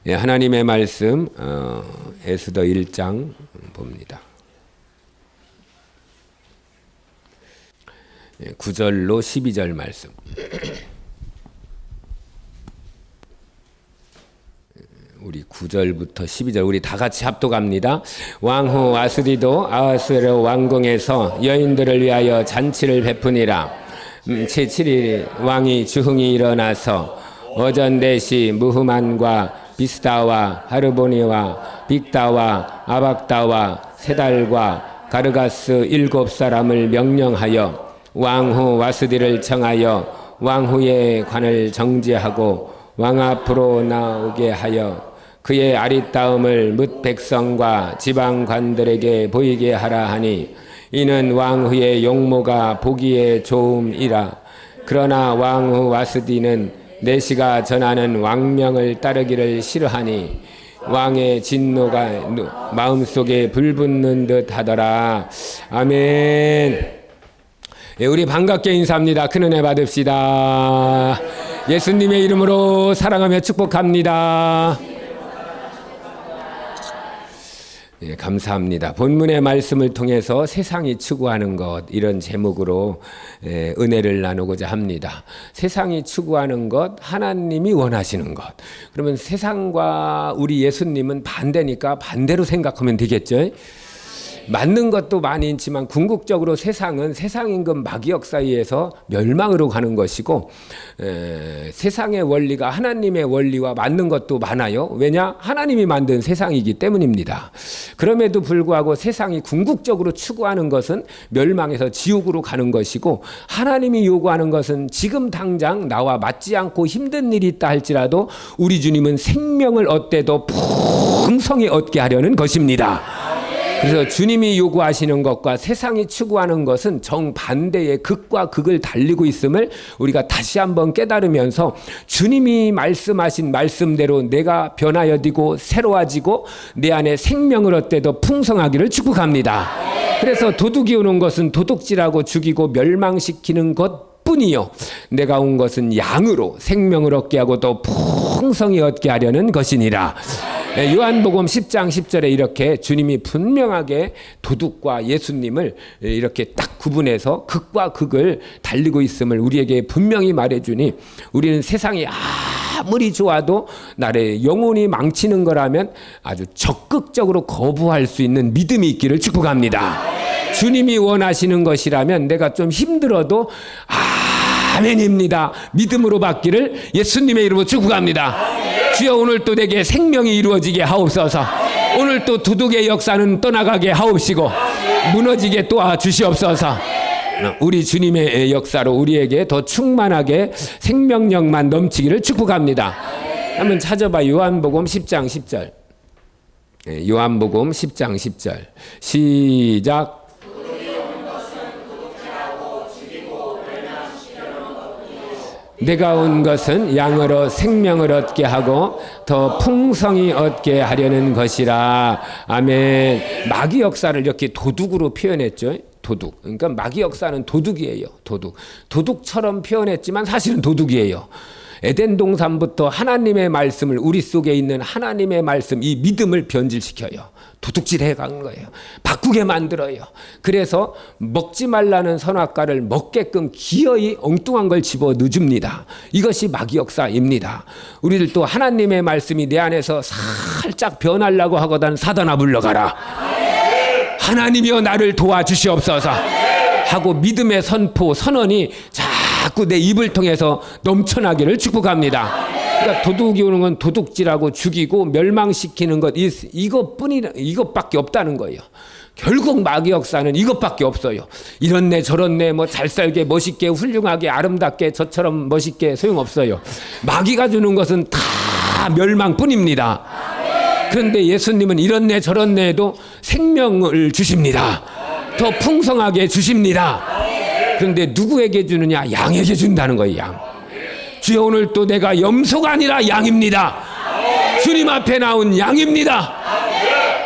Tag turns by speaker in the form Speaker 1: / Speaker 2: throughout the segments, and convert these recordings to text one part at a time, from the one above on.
Speaker 1: 예, 하나님의 말씀 에스더 1장 봅니다. 9절로 12절 말씀. 우리 9절부터 12절 우리 다 같이 합독합니다. 왕후 와스디도 아하수에로 왕궁에서 여인들을 위하여 잔치를 베푸니라. 제7일 왕이 주흥이 일어나서 어전대시 무흐만과 비스다와 하르보니와 빅다와 아박다와 세달과 가르가스 7사람을 명령하여 왕후 와스디를 청하여 왕후의 관을 정지하고 왕 앞으로 나오게 하여 그의 아리따움을 뭇 백성과 지방관들에게 보이게 하라 하니 이는 왕후의 용모가 보기에 좋음이라. 그러나 왕후 와스디는 내시가 전하는 왕명을 따르기를 싫어하니 왕의 진노가 마음속에 불붙는 듯 하더라. 아멘. 예, 우리 반갑게 인사합니다. 큰 은혜 받읍시다. 예수님의 이름으로 사랑하며 축복합니다. 예, 감사합니다. 본문의 말씀을 통해서 세상이 추구하는 것, 이런 제목으로 은혜를 나누고자 합니다. 세상이 추구하는 것, 하나님이 원하시는 것. 그러면 세상과 우리 예수님은 반대니까 반대로 생각하면 되겠죠? 맞는 것도 많이 있지만 궁극적으로 세상은 세상 임금 마귀역 사이에서 멸망으로 가는 것이고 세상의 원리가 하나님의 원리와 맞는 것도 많아요. 왜냐? 하나님이 만든 세상이기 때문입니다. 그럼에도 불구하고 세상이 궁극적으로 추구하는 것은 멸망해서 지옥으로 가는 것이고 하나님이 요구하는 것은 지금 당장 나와 맞지 않고 힘든 일이 있다 할지라도 우리 주님은 생명을 얻대도 풍성히 얻게 하려는 것입니다. 그래서 주님이 요구하시는 것과 세상이 추구하는 것은 정반대의 극과 극을 달리고 있음을 우리가 다시 한번 깨달으면서 주님이 말씀하신 말씀대로 내가 변화여디고 새로워지고 내 안에 생명을 얻대도 풍성하기를 축복합니다. 그래서 도둑이 오는 것은 도둑질하고 죽이고 멸망시키는 것 뿐이요, 내가 온 것은 양으로 생명을 얻게 하고 또 풍성히 얻게 하려는 것이니라. 요한복음 10장 10절에 이렇게 주님이 분명하게 도둑과 예수님을 이렇게 딱 구분해서 극과 극을 달리고 있음을 우리에게 분명히 말해주니 우리는 세상이 아무리 좋아도 나의 영혼이 망치는 거라면 아주 적극적으로 거부할 수 있는 믿음이 있기를 축복합니다. 주님이 원하시는 것이라면 내가 좀 힘들어도 아멘입니다. 믿음으로 받기를 예수님의 이름으로 축복합니다. 주여, 오늘 또 내게 생명이 이루어지게 하옵소서. 오늘 또 도둑의 역사는 떠나가게 하옵시고 무너지게 도와주시옵소서. 우리 주님의 역사로 우리에게 더 충만하게 생명력만 넘치기를 축복합니다. 한번 찾아봐. 요한복음 10장 10절. 요한복음 10장 10절 시작. 내가 온 것은 양으로 생명을 얻게 하고 더 풍성히 얻게 하려는 것이라. 아멘. 마귀 역사를 이렇게 도둑으로 표현했죠. 도둑. 그러니까 마귀 역사는 도둑이에요. 도둑처럼 표현했지만 사실은 도둑이에요. 에덴 동산부터 하나님의 말씀을, 우리 속에 있는 하나님의 말씀, 이 믿음을 변질시켜요. 도둑질해 간 거예요. 바꾸게 만들어요. 그래서 먹지 말라는 선악과를 먹게끔 기어이 엉뚱한 걸 집어 넣어줍니다. 이것이 마귀 역사입니다. 우리들 또 하나님의 말씀이 내 안에서 살짝 변하려고 하거든 사단아 물러가라. 하나님이여 나를 도와주시옵소서 하고 믿음의 선포, 선언이 자꾸 내 입을 통해서 넘쳐나기를 축복합니다. 그러니까 도둑이 오는 건 도둑질하고 죽이고 멸망시키는 것, 이것밖에 없다는 거예요. 결국 마귀 역사는 이것밖에 없어요. 이렇네 저렇네, 뭐 잘살게 멋있게 훌륭하게 아름답게 저처럼 멋있게 소용없어요. 마귀가 주는 것은 다 멸망뿐입니다. 그런데 예수님은 이렇네 저렇네 해도 생명을 주십니다. 더 풍성하게 주십니다. 그런데 누구에게 주느냐? 양에게 준다는 거예요. 양. 주여, 오늘 또 내가 염소가 아니라 양입니다. 주님 앞에 나온 양입니다.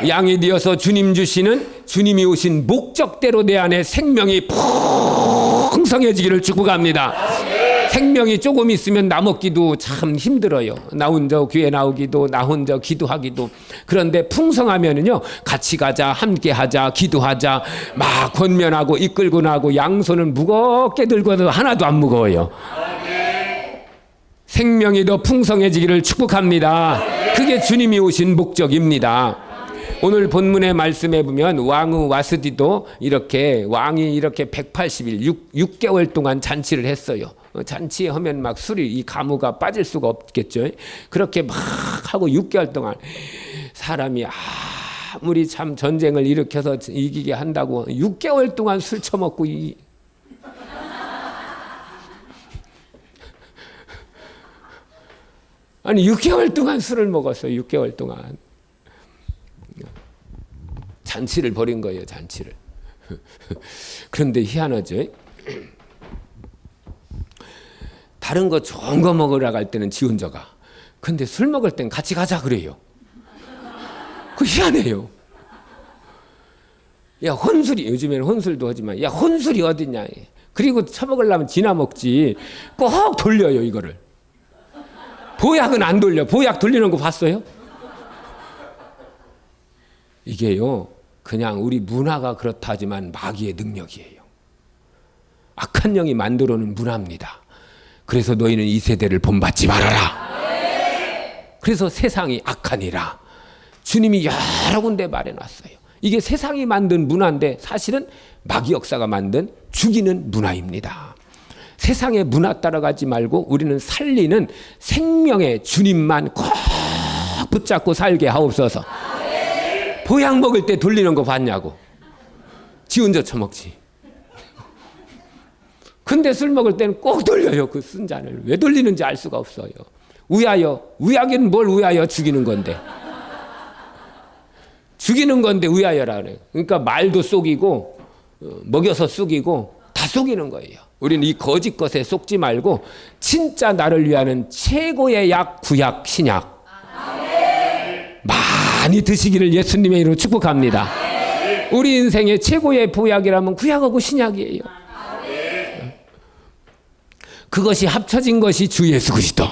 Speaker 1: 양이 되어서 주님 주시는, 주님이 오신 목적대로 내 안에 생명이 풍성해지기를 축복합니다. 생명이 조금 있으면 나 먹기도 참 힘들어요. 나 혼자 교회 나오기도, 나 혼자 기도하기도. 그런데 풍성하면은요, 같이 가자, 함께 하자, 기도하자, 막 권면하고 이끌고 나고 양손을 무겁게 들고도 하나도 안 무거워요. 생명이 더 풍성해지기를 축복합니다. 그게 주님이 오신 목적입니다. 오늘 본문의 말씀에 보면 왕후 와스디도 이렇게 왕이 이렇게 180일 6개월 동안 잔치를 했어요. 잔치하면 막 술이 이 가무가 빠질 수가 없겠죠. 그렇게 막 하고 6개월 동안 사람이 아무리 참 전쟁을 일으켜서 이기게 한다고 6개월 동안 술 처먹고 아니 6개월 동안 술을 먹었어요. 6개월 동안 잔치를 벌인 거예요. 잔치를. 그런데 희한하죠. 다른 거 좋은 거 먹으러 갈 때는 지 혼자 가. 근데 술 먹을 땐 같이 가자 그래요. 그 희한해요. 야 혼술이 요즘에는 혼술도 하지만 야 혼술이 어딨냐. 그리고 처먹으려면 지나 먹지. 꼭 돌려요 이거를. 보약은 안 돌려. 보약 돌리는 거 봤어요? 이게요. 그냥 우리 문화가 그렇다 하지만 마귀의 능력이에요. 악한 영이 만들어놓은 문화입니다. 그래서 너희는 이 세대를 본받지 말아라. 그래서 세상이 악하니라. 주님이 여러 군데 말해놨어요. 이게 세상이 만든 문화인데 사실은 마귀 역사가 만든 죽이는 문화입니다. 세상의 문화 따라가지 말고 우리는 살리는 생명의 주님만 꼭 붙잡고 살게 하옵소서. 보약 먹을 때 돌리는 거 봤냐고. 지 혼자 처먹지. 근데 술 먹을 때는 꼭 돌려요. 그 쓴 잔을. 왜 돌리는지 알 수가 없어요. 우야여. 우야기는 뭘 우야여 죽이는 건데. 죽이는 건데 우야여라 그래요. 그러니까 말도 속이고 먹여서 속이고 다 속이는 거예요. 우리는 이 거짓 것에 속지 말고 진짜 나를 위하는 최고의 약 구약 신약 많이 드시기를 예수님의 이름으로 축복합니다. 우리 인생의 최고의 보약이라면 구약하고 신약이에요. 그것이 합쳐진 것이 주 예수 그리스도.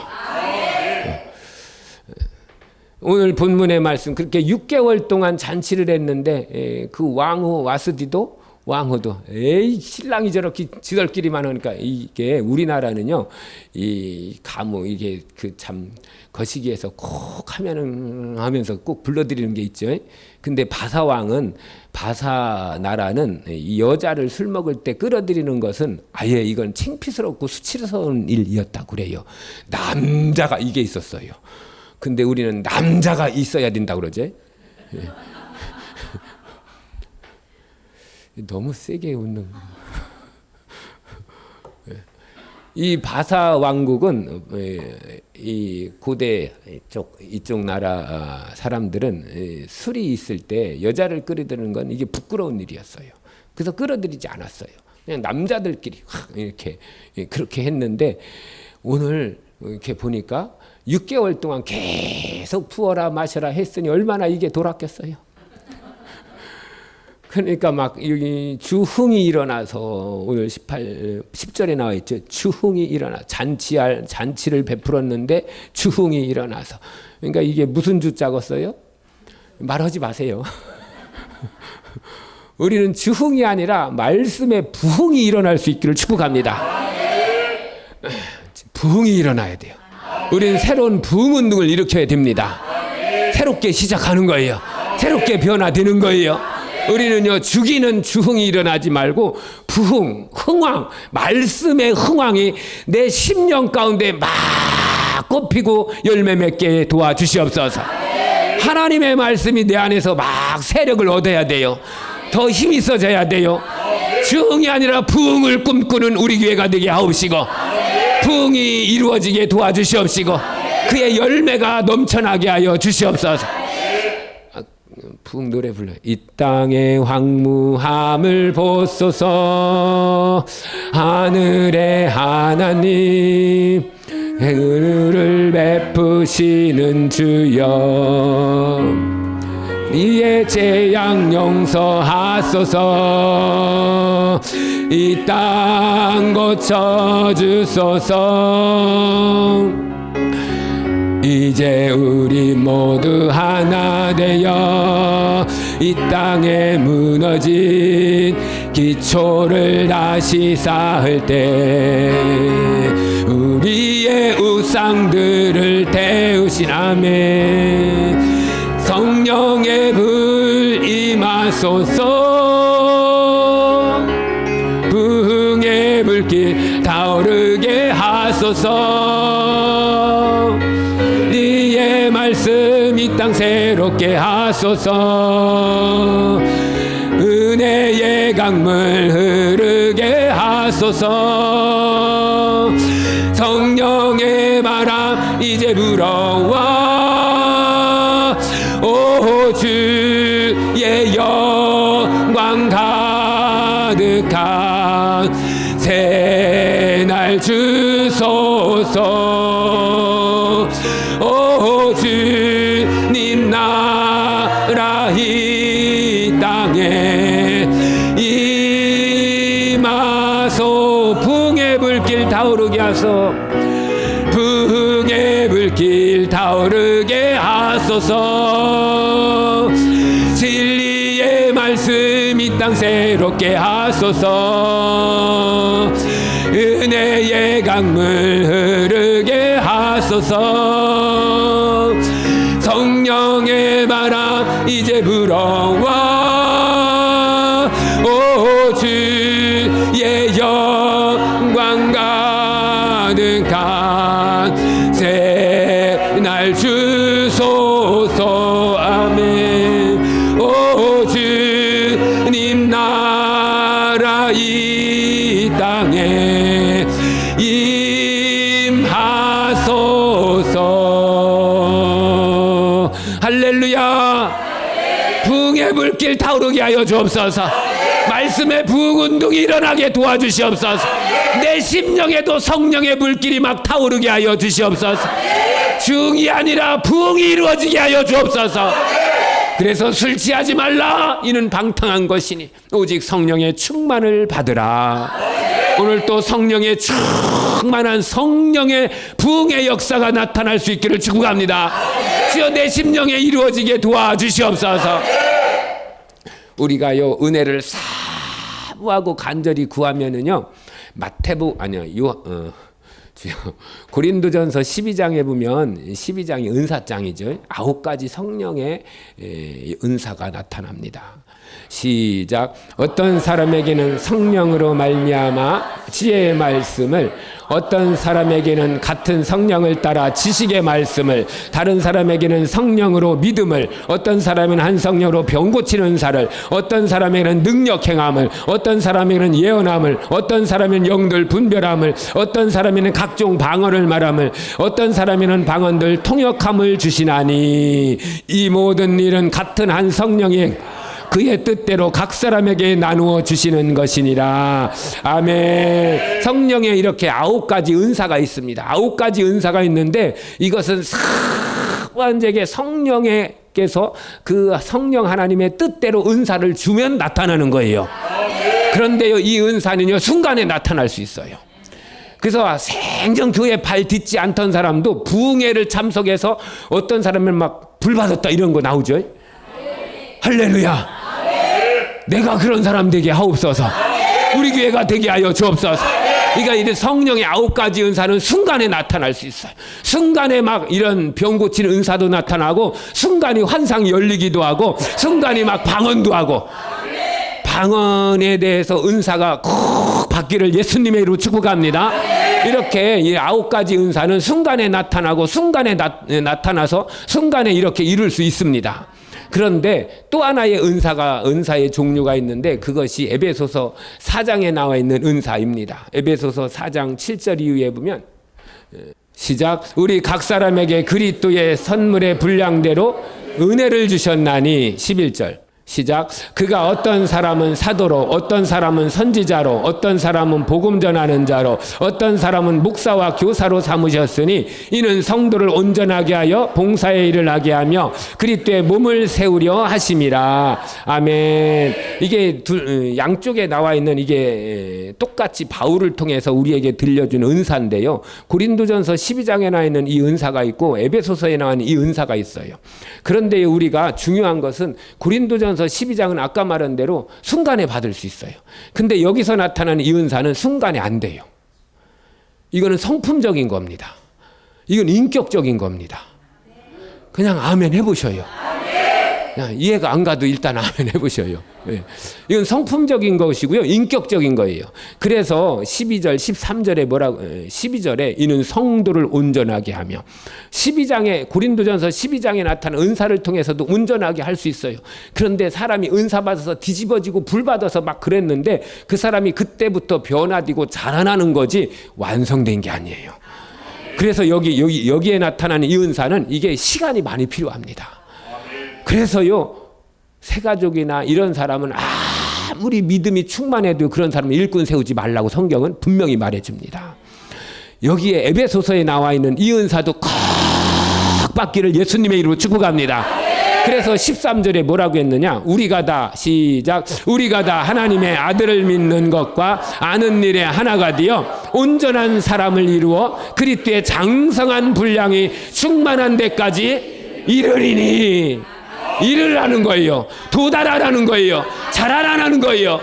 Speaker 1: 오늘 본문의 말씀 그렇게 6개월 동안 잔치를 했는데 그 왕후 와스디도 왕후도 에이 신랑이 저렇게 지들끼리만 하니까 이게 우리나라는요 이 가무 이게 그 참 거시기에서 꼭 하면은 하면서 꼭 불러드리는 게 있죠. 근데 바사 왕은 바사 나라는 이 여자를 술 먹을 때 끌어들이는 것은 아예 이건 창피스럽고 수치스러운 일이었다고 그래요. 남자가 이게 있었어요. 근데 우리는 남자가 있어야 된다고 그러지. 너무 세게 웃는. 이 바사 왕국은 이 고대 이쪽 나라 사람들은 술이 있을 때 여자를 끌어들이는 건 이게 부끄러운 일이었어요. 그래서 끌어들이지 않았어요. 그냥 남자들끼리 이렇게 그렇게 했는데 오늘 이렇게 보니까 6개월 동안 계속 부어라 마셔라 했으니 얼마나 이게 돌았겠어요. 그러니까 막 여기 주흥이 일어나서 오늘 10절에 나와 있죠. 주흥이 일어나 잔치를 베풀었는데 주흥이 일어나서. 그러니까 이게 무슨 주자고 써요? 말하지 마세요. 우리는 주흥이 아니라 말씀에 부흥이 일어날 수 있기를 축복합니다. 부흥이 일어나야 돼요. 우리는 새로운 부흥 운동을 일으켜야 됩니다. 새롭게 시작하는 거예요. 새롭게 변화되는 거예요. 우리는요 죽이는 주흥이 일어나지 말고 부흥, 흥왕, 말씀의 흥왕이 내 심령 가운데 막 꽃피고 열매 맺게 도와주시옵소서. 하나님의 말씀이 내 안에서 막 세력을 얻어야 돼요. 더 힘이 있어져야 돼요. 주흥이 아니라 부흥을 꿈꾸는 우리 교회가 되게 하옵시고 부흥이 이루어지게 도와주시옵시고 그의 열매가 넘쳐나게 하여 주시옵소서. 부흥 노래 불러요. 이 땅의 황무함을 보소서. 하늘의 하나님 은혜를 베푸시는 주여. 이에 재앙 용서하소서. 이 땅 고쳐주소서. 이제 우리 모두 하나 되어 이 땅에 무너진 기초를 다시 쌓을 때 우리의 우상들을 태우신 아멘. 성령의 불 임하소서. 부흥의 불길 타오르게 하소서. 네의 말씀 이 땅 새롭게 하소서. 은혜의 강물 흐르게 하소서. 성령의 바람 이제 불어와 오 주의 영광 가득한 새날 주소서. 오 주님 나라 이 땅에 임하소. 부흥의 불길 타오르게 하소. 부흥의 불길 타오르게 하소서. 진리의 말씀 이 땅 새롭게 하소서. 은혜의 강물 흐르게 하소서. 성령의 바람 이제 불어와 오 주의 영광 가득한 새날 주소서. 아멘. 오 주님 나라 이 땅에 임하소서. 할렐루야. 부흥의 불길 타오르게 하여 주옵소서. 말씀의 부흥운동이 일어나게 도와주시옵소서. 내 심령에도 성령의 불길이 막 타오르게 하여 주시옵소서. 중이 아니라 부흥이 이루어지게 하여 주옵소서. 그래서 술 취하지 말라. 이는 방탕한 것이니 오직 성령의 충만을 받으라. 오늘 또 성령의 충만한 성령의 부흥의 역사가 나타날 수 있기를 축복합니다. 주여 내 심령에 이루어지게 도와주시옵소서. 우리가요 은혜를 사모하고 간절히 구하면은요 고린도전서 12장에 보면 12장이 은사장이죠. 9가지 성령의 은사가 나타납니다. 시작. 어떤 사람에게는 성령으로 말미암아 지혜의 말씀을, 어떤 사람에게는 같은 성령을 따라 지식의 말씀을, 다른 사람에게는 성령으로 믿음을, 어떤 사람은 한 성령으로 병 고치는 은사를, 어떤 사람에게는 능력 행함을, 어떤 사람에게는 예언함을, 어떤 사람은 영들 분별함을, 어떤 사람에게는 각종 방언을 말함을, 어떤 사람에게는 방언들 통역함을 주시나니 이 모든 일은 같은 한 성령이 그의 뜻대로 각 사람에게 나누어 주시는 것이니라. 아멘. 성령에 이렇게 9가지 은사가 있습니다. 9가지 은사가 있는데 이것은 사관제게 성령께서 그 성령 하나님의 뜻대로 은사를 주면 나타나는 거예요. 그런데요 이 은사는요 순간에 나타날 수 있어요. 그래서 생전 교회 발 딛지 않던 사람도 부흥회를 참석해서 어떤 사람은 막 불받았다 이런 거 나오죠. 할렐루야. 내가 그런 사람 되게 하옵소서. 우리 교회가 되게 하여 주옵소서. 그러니까 이런 성령의 9가지 은사는 순간에 나타날 수 있어요. 순간에 막 이런 병 고치는 은사도 나타나고, 순간에 환상이 열리기도 하고, 순간에 막 방언도 하고. 방언에 대해서 은사가 콕 받기를 예수님의 이름으로 축복합니다. 이렇게 이 9가지 은사는 순간에 나타나고, 순간에 나타나서 순간에 이렇게 이룰 수 있습니다. 그런데 또 하나의 은사의 종류가 있는데 그것이 에베소서 4장에 나와 있는 은사입니다. 에베소서 4장 7절 이후에 보면 시작. 우리 각 사람에게 그리스도의 선물의 분량대로 은혜를 주셨나니 11절. 시작. 그가 어떤 사람은 사도로, 어떤 사람은 선지자로, 어떤 사람은 복음 전하는 자로, 어떤 사람은 목사와 교사로 삼으셨으니 이는 성도를 온전하게 하여 봉사의 일을 하게 하며 그리스도의 몸을 세우려 하심이라. 아멘. 이게 양쪽에 나와 있는 이게 똑같이 바울을 통해서 우리에게 들려준 은사인데요. 고린도전서 12장에 나와 있는 이 은사가 있고 에베소서에 나와 있는 이 은사가 있어요. 그런데 우리가 중요한 것은 고린도전서 12장은 아까 말한 대로 순간에 받을 수 있어요. 근데 여기서 나타나는 이 은사는 순간에 안 돼요. 이거는 성품적인 겁니다. 이건 인격적인 겁니다. 그냥 아멘 해보셔요. 그냥 이해가 안 가도 일단 아멘 해보셔요. 네. 이건 성품적인 것이고요. 인격적인 거예요. 그래서 12절, 13절에 12절에 이는 성도를 온전하게 하며 12장에 고린도전서 12장에 나타난 은사를 통해서도 온전하게 할 수 있어요. 그런데 사람이 은사 받아서 뒤집어지고 불 받아서 막 그랬는데 그 사람이 그때부터 변화되고 자라나는 거지 완성된 게 아니에요. 그래서 여기에 나타나는 이 은사는 이게 시간이 많이 필요합니다. 그래서요, 새가족이나 이런 사람은 아무리 믿음이 충만해도 그런 사람은 일꾼 세우지 말라고 성경은 분명히 말해줍니다. 여기에 에베소서에 나와 있는 이 은사도 꼭 받기를 예수님의 이름으로 축복합니다. 그래서 13절에 뭐라고 했느냐? 우리가 다 시작. 우리가 다 하나님의 아들을 믿는 것과 아는 일에 하나가 되어 온전한 사람을 이루어 그리스도의 장성한 분량이 충만한 데까지 이르리니. 일을 하는 거예요. 도달하라는 거예요. 자라라는 거예요.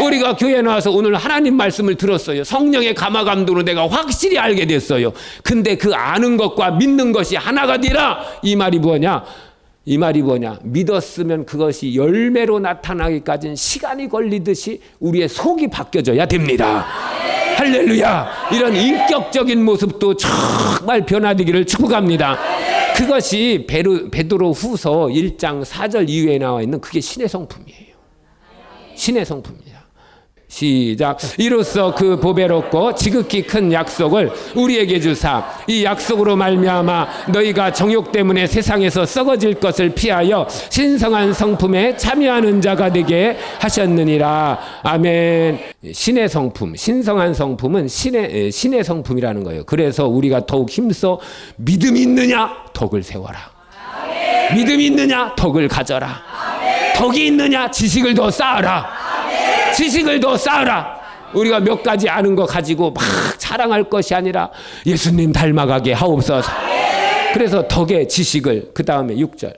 Speaker 1: 우리가 교회에 나와서 오늘 하나님 말씀을 들었어요. 성령의 감화감동으로 내가 확실히 알게 됐어요. 근데 그 아는 것과 믿는 것이 하나가 되라. 이 말이 뭐냐? 믿었으면 그것이 열매로 나타나기까지는 시간이 걸리듯이 우리의 속이 바뀌어져야 됩니다. 할렐루야. 이런 인격적인 모습도 정말 변화되기를 축복합니다. 그것이 베드로 후서 1장 4절 이후에 나와 있는 그게 신의 성품이에요. 신의 성품입니다. 시작. 이로써 그 보배롭고 지극히 큰 약속을 우리에게 주사 이 약속으로 말미암아 너희가 정욕 때문에 세상에서 썩어질 것을 피하여 신성한 성품에 참여하는 자가 되게 하셨느니라. 아멘. 신의 성품, 신성한 성품은 신의 성품이라는 거예요. 그래서 우리가 더욱 힘써 믿음이 있느냐 덕을 세워라. 아멘. 믿음이 있느냐 덕을 가져라. 아멘. 덕이 있느냐 지식을 더 쌓아라. 지식을 더 쌓아라. 우리가 몇 가지 아는 거 가지고 막 자랑할 것이 아니라 예수님 닮아가게 하옵소서. 그래서 덕의 지식을, 그 다음에 6절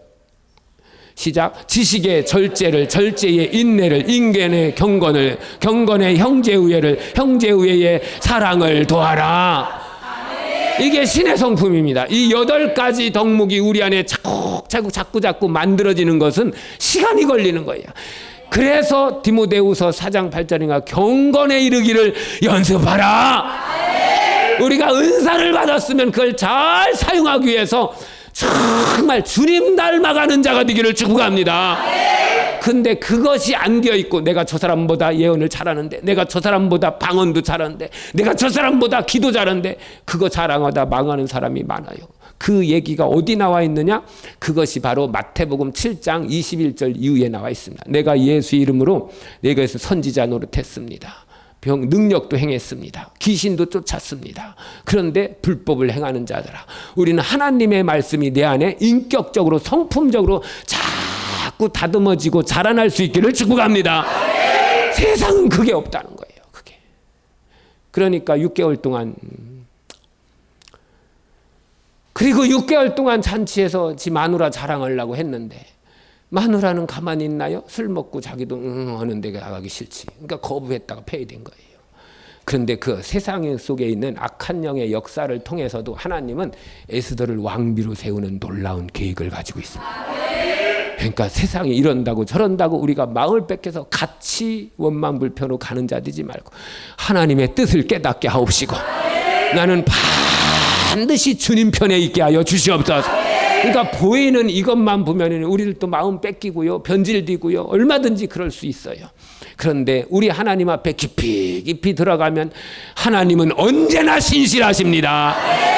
Speaker 1: 시작. 지식의 절제를, 절제의 인내를, 인견의 경건을, 경건의 형제우애를, 형제우애의 사랑을 도하라. 이게 신의 성품입니다. 이 8가지 덕목이 우리 안에 자꾸 만들어지는 것은 시간이 걸리는 거예요. 그래서 디모데후서 4장 8절인가 경건에 이르기를 연습하라. 우리가 은사를 받았으면 그걸 잘 사용하기 위해서 정말 주님 닮아가는 자가 되기를 축복합니다. 근데 그것이 안 되어 있고 내가 저 사람보다 예언을 잘하는데, 내가 저 사람보다 방언도 잘하는데, 내가 저 사람보다 기도 잘하는데, 그거 자랑하다 망하는 사람이 많아요. 그 얘기가 어디 나와 있느냐? 그것이 바로 마태복음 7장 21절 이후에 나와 있습니다. 내가 예수 이름으로 내게서 선지자 노릇했습니다. 능력도 행했습니다. 귀신도 쫓았습니다. 그런데 불법을 행하는 자들아, 우리는 하나님의 말씀이 내 안에 인격적으로 성품적으로 자꾸 다듬어지고 자라날 수 있기를 축복합니다. 세상은 그게 없다는 거예요. 그게. 그러니까 6개월 동안, 그리고 6개월 동안 잔치에서 지 마누라 자랑하려고 했는데 마누라는 가만히 있나요? 술 먹고 자기도 하는 데 나가기 싫지. 그러니까 거부했다가 폐위된 거예요. 그런데 그 세상 속에 있는 악한 영의 역사를 통해서도 하나님은 에스더를 왕비로 세우는 놀라운 계획을 가지고 있습니다. 그러니까 세상이 이런다고 저런다고 우리가 마음을 뺏겨서 같이 원망불평으로 가는 자 되지 말고 하나님의 뜻을 깨닫게 하옵시고 나는 반드시 주님 편에 있게 하여 주시옵소서. 그러니까 보이는 이것만 보면 우리를 또 마음 뺏기고요, 변질되고요, 얼마든지 그럴 수 있어요. 그런데 우리 하나님 앞에 깊이 깊이 들어가면 하나님은 언제나 신실하십니다.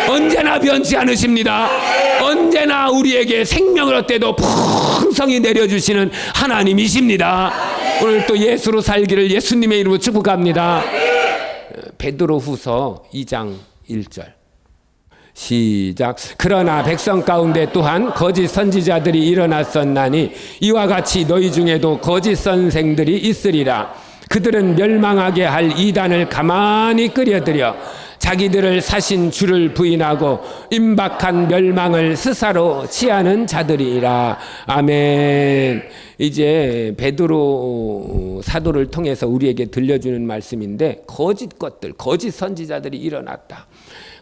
Speaker 1: 언제나 변치 않으십니다. 언제나 우리에게 생명을 얻대도 풍성히 내려주시는 하나님이십니다. 오늘 또 예수로 살기를 예수님의 이름으로 축복합니다. 베드로후서 2장 1절 시작. 그러나 백성 가운데 또한 거짓 선지자들이 일어났었나니 이와 같이 너희 중에도 거짓 선생들이 있으리라. 그들은 멸망하게 할 이단을 가만히 끌어들여 자기들을 사신 주를 부인하고 임박한 멸망을 스사로 취하는 자들이라. 아멘. 이제 베드로 사도를 통해서 우리에게 들려주는 말씀인데, 거짓 것들, 거짓 선지자들이 일어났다.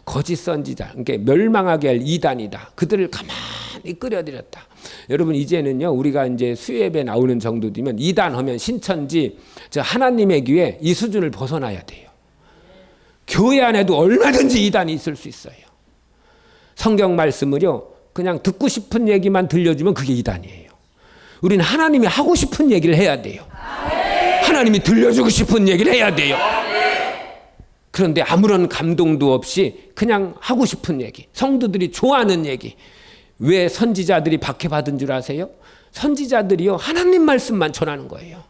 Speaker 1: 거짓 선지자, 그러니까 멸망하게 할 이단이다. 그들을 가만히 끌어들였다. 여러분, 이제는요, 우리가 이제 수요예배 나오는 정도 되면 이단 하면 신천지, 저 하나님의 교회 이 수준을 벗어나야 돼요. 교회 안에도 얼마든지 이단이 있을 수 있어요. 성경 말씀을요, 그냥 듣고 싶은 얘기만 들려주면 그게 이단이에요. 우리는 하나님이 하고 싶은 얘기를 해야 돼요. 하나님이 들려주고 싶은 얘기를 해야 돼요. 그런데 아무런 감동도 없이 그냥 하고 싶은 얘기, 성도들이 좋아하는 얘기. 왜 선지자들이 박해받은 줄 아세요? 선지자들이요, 하나님 말씀만 전하는 거예요.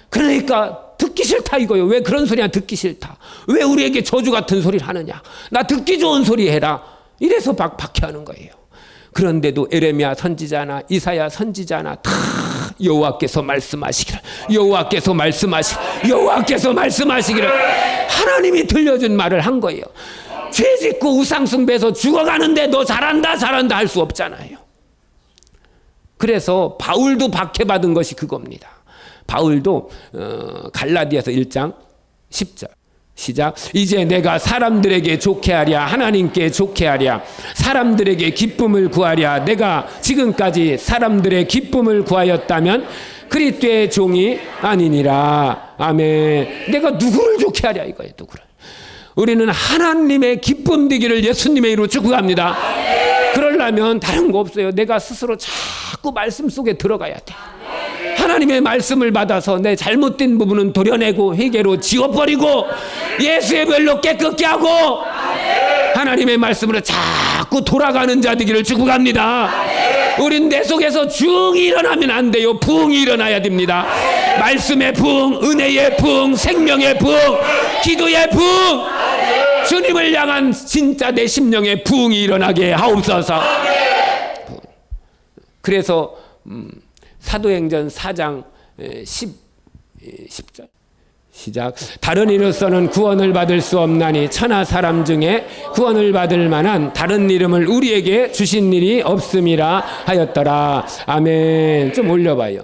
Speaker 1: 그러니까 듣기 싫다 이거예요. 왜 그런 소리야? 듣기 싫다. 왜 우리에게 저주 같은 소리를 하느냐? 나 듣기 좋은 소리 해라. 이래서 박해하는 거예요. 그런데도 에레미야 선지자나 이사야 선지자나 다 여호와께서 말씀하시기를, 여호와께서 말씀하시기를, 여호와께서 말씀하시기를 하나님이 들려준 말을 한 거예요. 죄 짓고 우상 숭배해서 죽어가는데 너 잘한다 잘한다 할 수 없잖아요. 그래서 바울도 박해받은 것이 그겁니다. 바울도 갈라디아서 1장 10절 시작. 이제 내가 사람들에게 좋게 하랴 하나님께 좋게 하랴 사람들에게 기쁨을 구하랴. 내가 지금까지 사람들의 기쁨을 구하였다면 그리스도의 종이 아니니라. 아멘. 내가 누구를 좋게 하랴 이거예요. 누구를. 우리는 하나님의 기쁨 되기를 예수님의 이름으로 축복합니다. 그러려면 다른 거 없어요. 내가 스스로 자꾸 말씀 속에 들어가야 돼. 하나님의 말씀을 받아서 내 잘못된 부분은 도려내고 회개로 지워버리고 예수의 별로 깨끗게 하고 하나님의 말씀으로 자꾸 돌아가는 자 되기를 축복합니다. 우린 내 속에서 중이 일어나면 안 돼요. 부흥이 일어나야 됩니다. 말씀의 부흥, 은혜의 부흥, 생명의 부흥, 기도의 부흥, 주님을 향한 진짜 내 심령의 부흥이 일어나게 하옵소서. 그래서 사도행전 4장 10절 시작. 다른 이로서는 구원을 받을 수 없나니 천하 사람 중에 구원을 받을 만한 다른 이름을 우리에게 주신 일이 없음이라 하였더라. 아멘. 좀 올려봐요.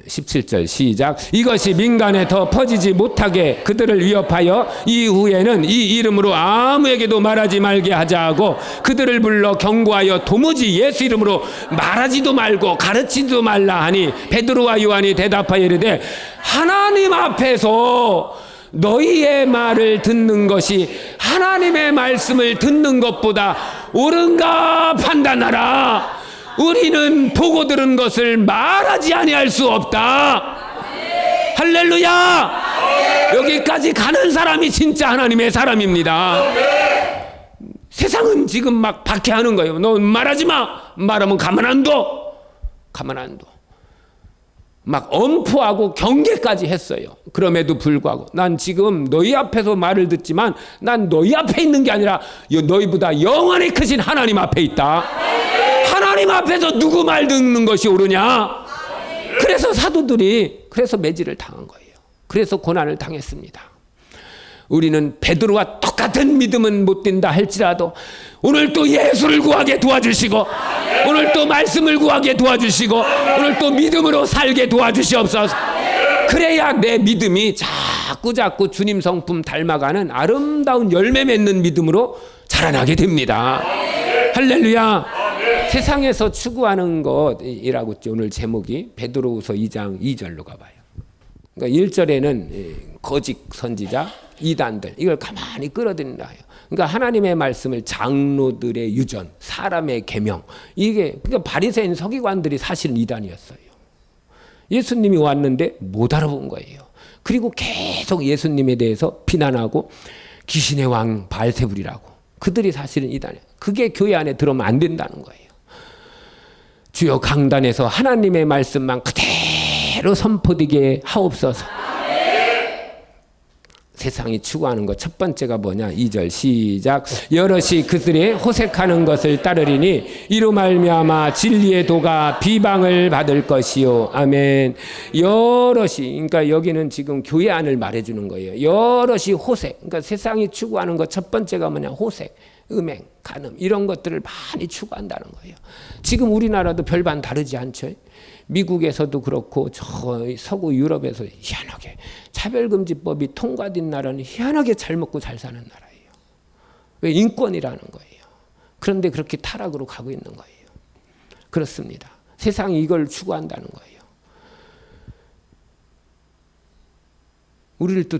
Speaker 1: 17절 시작. 이것이 민간에 더 퍼지지 못하게 그들을 위협하여 이후에는 이 이름으로 아무에게도 말하지 말게 하자 하고 그들을 불러 경고하여 도무지 예수 이름으로 말하지도 말고 가르치지도 말라 하니 베드로와 요한이 대답하여 이르되 하나님 앞에서 너희의 말을 듣는 것이 하나님의 말씀을 듣는 것보다 옳은가 판단하라. 우리는 보고 들은 것을 말하지 아니할 수 없다. 할렐루야. 여기까지 가는 사람이 진짜 하나님의 사람입니다. 세상은 지금 막 박해하는 거예요. 너 말하지 마. 말하면 가만 안 둬. 가만 안 둬. 막 엄포하고 경계까지 했어요. 그럼에도 불구하고 난 지금 너희 앞에서 말을 듣지만 난 너희 앞에 있는 게 아니라 너희보다 영원히 크신 하나님 앞에 있다. 하나님 앞에서 누구 말 듣는 것이 옳으냐? 그래서 사도들이 그래서 매질을 당한 거예요. 그래서 고난을 당했습니다. 우리는 베드로와 똑같은 믿음은 못 뛴다 할지라도 오늘 또 예수를 구하게 도와주시고 오늘 또 말씀을 구하게 도와주시고 오늘 또 믿음으로 살게 도와주시옵소서. 그래야 내 믿음이 자꾸 주님 성품 닮아가는 아름다운 열매 맺는 믿음으로 자라나게 됩니다. 할렐루야. 세상에서 추구하는 것이라고 했죠. 오늘 제목이 베드로후서 2장 2절로 가봐요. 그러니까 1절에는 거짓 선지자, 이단들 이걸 가만히 끌어들인다 해요. 그러니까 하나님의 말씀을 장로들의 유전, 사람의 계명, 이게 그러니까 바리새인 서기관들이 사실은 이단이었어요. 예수님이 왔는데 못 알아본 거예요. 그리고 계속 예수님에 대해서 비난하고 귀신의 왕 바알세불이라고, 그들이 사실은 이단이에요. 그게 교회 안에 들어오면 안 된다는 거예요. 주여 강단에서 하나님의 말씀만 그대로 선포되게 하옵소서. 세상이 추구하는 것 첫 번째가 뭐냐? 2절 시작. 여럿이 그들의 호색하는 것을 따르리니 이로 말미암아 진리의 도가 비방을 받을 것이요. 아멘. 여럿이, 그러니까 여기는 지금 교회 안을 말해주는 거예요. 여럿이 호색, 그러니까 세상이 추구하는 것 첫 번째가 뭐냐? 호색, 음행, 간음, 이런 것들을 많이 추구한다는 거예요. 지금 우리나라도 별반 다르지 않죠? 미국에서도 그렇고 저 서구 유럽에서 희한하게 차별금지법이 통과된 나라는 희한하게 잘 먹고 잘 사는 나라예요. 왜? 인권이라는 거예요. 그런데 그렇게 타락으로 가고 있는 거예요. 그렇습니다. 세상이 이걸 추구한다는 거예요. 우리를 또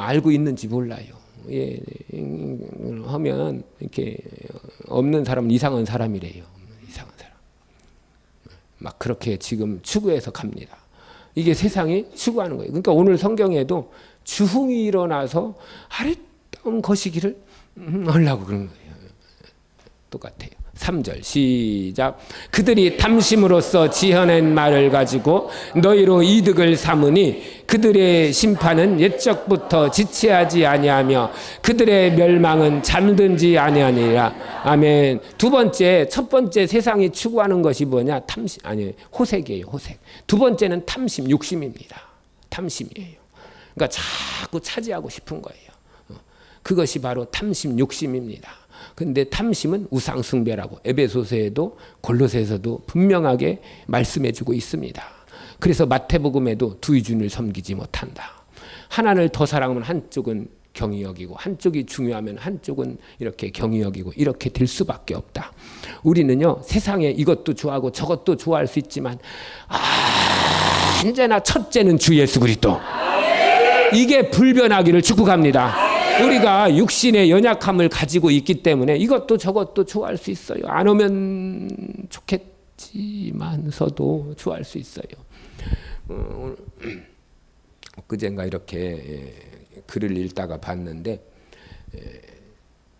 Speaker 1: 알고 있는지 몰라요. 예, 하면 이렇게 없는 사람은 이상한 사람이래요. 이상한 사람. 막 그렇게 지금 추구해서 갑니다. 이게 세상이 추구하는 거예요. 그러니까 오늘 성경에도 주흥이 일어나서 아랫다운 거시기를 하려고 그런 거예요. 똑같아요. 3절 시작. 그들이 탐심으로써 지어낸 말을 가지고 너희로 이득을 삼으니 그들의 심판은 옛적부터 지체하지 아니하며 그들의 멸망은 잠든지 아니하니라. 아멘. 두 번째, 첫 번째 세상이 추구하는 것이 뭐냐? 탐심, 아니 호색이에요. 호색. 두 번째는 탐심, 욕심입니다. 탐심이에요. 그러니까 자꾸 차지하고 싶은 거예요. 그것이 바로 탐심, 욕심입니다. 근데 탐심은 우상숭배라고 에베소서에도 골로새에서도 분명하게 말씀해주고 있습니다. 그래서 마태복음에도 두 이준을 섬기지 못한다. 하나를 더 사랑하면 한쪽은 경히 여기고 한쪽이 중요하면 한쪽은 이렇게 경히 여기고 이렇게 될 수밖에 없다. 우리는요 세상에 이것도 좋아하고 저것도 좋아할 수 있지만 언제나 첫째는 주 예수 그리스도. 이게 불변하기를 축복합니다. 우리가 육신의 연약함을 가지고 있기 때문에 이것도 저것도 좋아할 수 있어요. 안 오면 좋겠지만서도 좋아할 수 있어요. 그젠가 이렇게 글을 읽다가 봤는데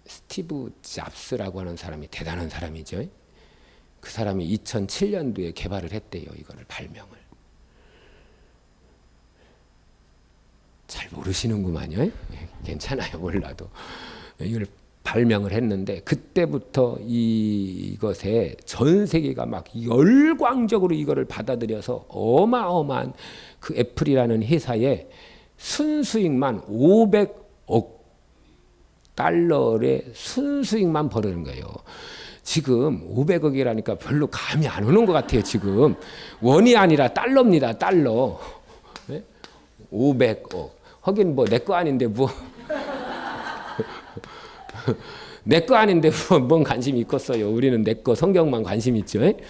Speaker 1: 스티브 잡스라고 하는 사람이 대단한 사람이죠. 그 사람이 2007년도에 개발을 했대요. 이거를 발명을. 잘 모르시는구만요. 괜찮아요. 몰라도. 이걸 발명을 했는데 그때부터 이것에 전 세계가 막 열광적으로 이거를 받아들여서 어마어마한 그 애플이라는 회사에 순수익만 500억 달러의 순수익만 벌어는 거예요. 지금 500억이라니까 별로 감이 안 오는 것 같아요. 지금 원이 아니라 달러입니다. 달러. 500억. 하긴 뭐 내 거 아닌데 뭐 내 거 아닌데 뭔 관심이 있겠어요. 우리는 내 거 성경만 관심 있죠. 그러니까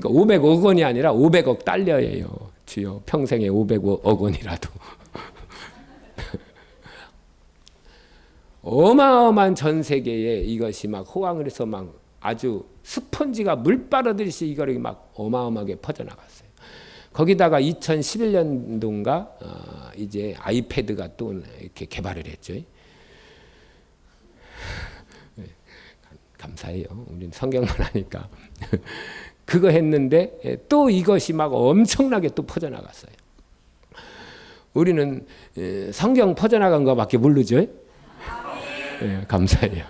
Speaker 1: 500억 원이 아니라 500억 달러예요. 주여 평생에 500억 원이라도 어마어마한 전 세계에 이것이 막 호황을 해서 막 아주 스펀지가 물 빨아들이시 이거를 막 어마어마하게 퍼져나갔어요. 거기다가 2011년도인가 이제 아이패드가 또 이렇게 개발을 했죠. 감사해요. 우리는 성경만 하니까. 그거 했는데 또 이것이 막 엄청나게 또 퍼져나갔어요. 우리는 성경 퍼져나간 거밖에 모르죠. 네, 감사해요.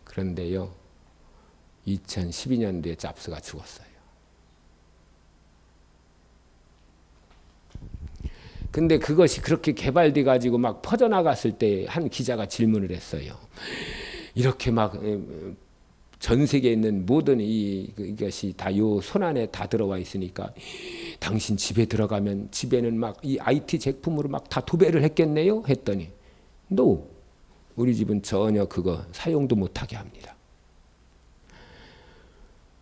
Speaker 1: 그런데요, 2012년도에 잡스가 죽었어요. 근데 그것이 그렇게 개발돼 가지고 막 퍼져나갔을 때 한 기자가 질문을 했어요. 이렇게 막 전 세계에 있는 모든 이것이 다 요 손 안에 다 들어와 있으니까 당신 집에 들어가면 집에는 막 이 IT 제품으로 막 다 도배를 했겠네요? 했더니 No. 우리 집은 전혀 그거 사용도 못하게 합니다.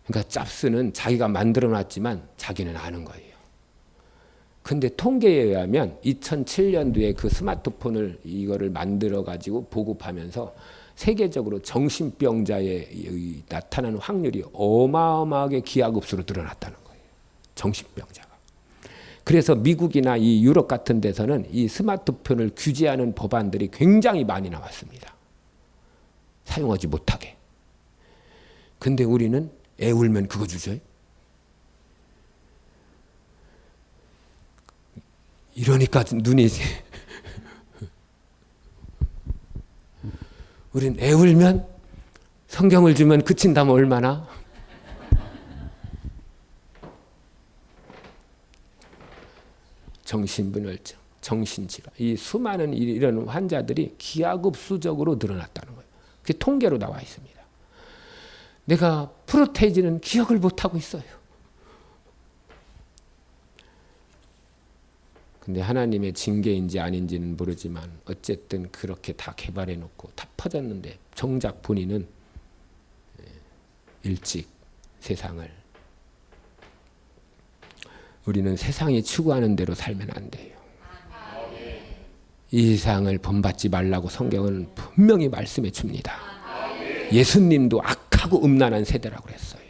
Speaker 1: 그러니까 잡스는 자기가 만들어 놨지만 자기는 아는 거예요. 근데 통계에 의하면 2007년도에 그 스마트폰을 이거를 만들어 가지고 보급하면서 세계적으로 정신병자에 나타나는 확률이 어마어마하게 기하급수로 늘어났다는 거예요. 정신병자가. 그래서 미국이나 이 유럽 같은 데서는 이 스마트폰을 규제하는 법안들이 굉장히 많이 나왔습니다. 사용하지 못하게. 근데 우리는 애 울면 그거 주죠. 이러니까 눈이 우린 애 울면 성경을 주면 그친다면 얼마나? 정신분열증, 정신질환, 이 수많은 이런 환자들이 기하급수적으로 늘어났다는 거예요. 그게 통계로 나와 있습니다. 내가 프로테이즈는 기억을 못하고 있어요. 근데 하나님의 징계인지 아닌지는 모르지만 어쨌든 그렇게 다 개발해 놓고 다 퍼졌는데 정작 본인은 일찍 세상을, 우리는 세상이 추구하는 대로 살면 안 돼요. 이 세상을 본받지 말라고 성경은 분명히 말씀해 줍니다. 예수님도 악하고 음란한 세대라고 그랬어요.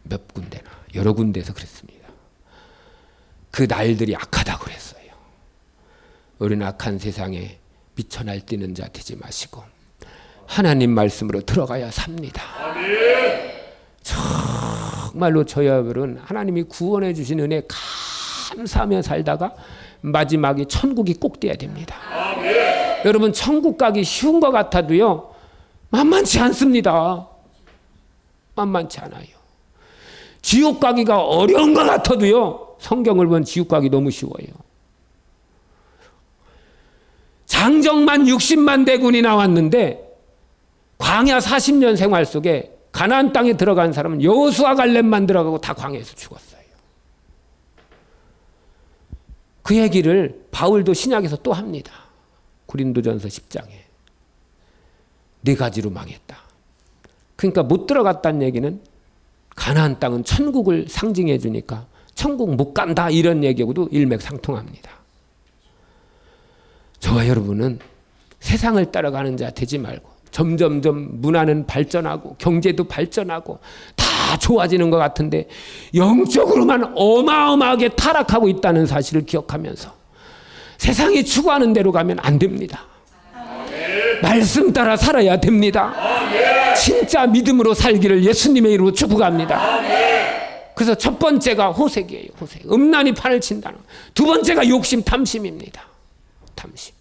Speaker 1: 몇 군데나 여러 군데에서 그랬습니다. 그 날들이 악하다고 그랬어요. 우리는 악한 세상에 미쳐 날뛰는 자 되지 마시고 하나님 말씀으로 들어가야 삽니다. 정말로 저희들은 하나님이 구원해 주신 은혜 감사하며 살다가 마지막에 천국이 꼭 돼야 됩니다. 여러분, 천국 가기 쉬운 것 같아도요, 만만치 않습니다. 만만치 않아요. 지옥 가기가 어려운 것 같아도요, 성경을 보면 지옥 가기 너무 쉬워요. 장정만 60만 대군이 나왔는데 광야 40년 생활 속에 가나안 땅에 들어간 사람은 여호수아 갈렙만 들어가고 다 광야에서 죽었어요. 그 얘기를 바울도 신약에서 또 합니다. 고린도전서 10장에. 네 가지로 망했다. 그러니까 못 들어갔다는 얘기는 가나안 땅은 천국을 상징해 주니까 천국 못 간다 이런 얘기하고도 일맥상통합니다. 저와 여러분은 세상을 따라가는 자 되지 말고 점점점 문화는 발전하고 경제도 발전하고 다 좋아지는 것 같은데 영적으로만 어마어마하게 타락하고 있다는 사실을 기억하면서 세상이 추구하는 대로 가면 안 됩니다. 말씀 따라 살아야 됩니다. 진짜 믿음으로 살기를 예수님의 이름으로 축복합니다. 그래서 첫 번째가 호색이에요. 호색. 음란히 판을 친다는 거예요. 두 번째가 욕심, 탐심입니다. 탐심.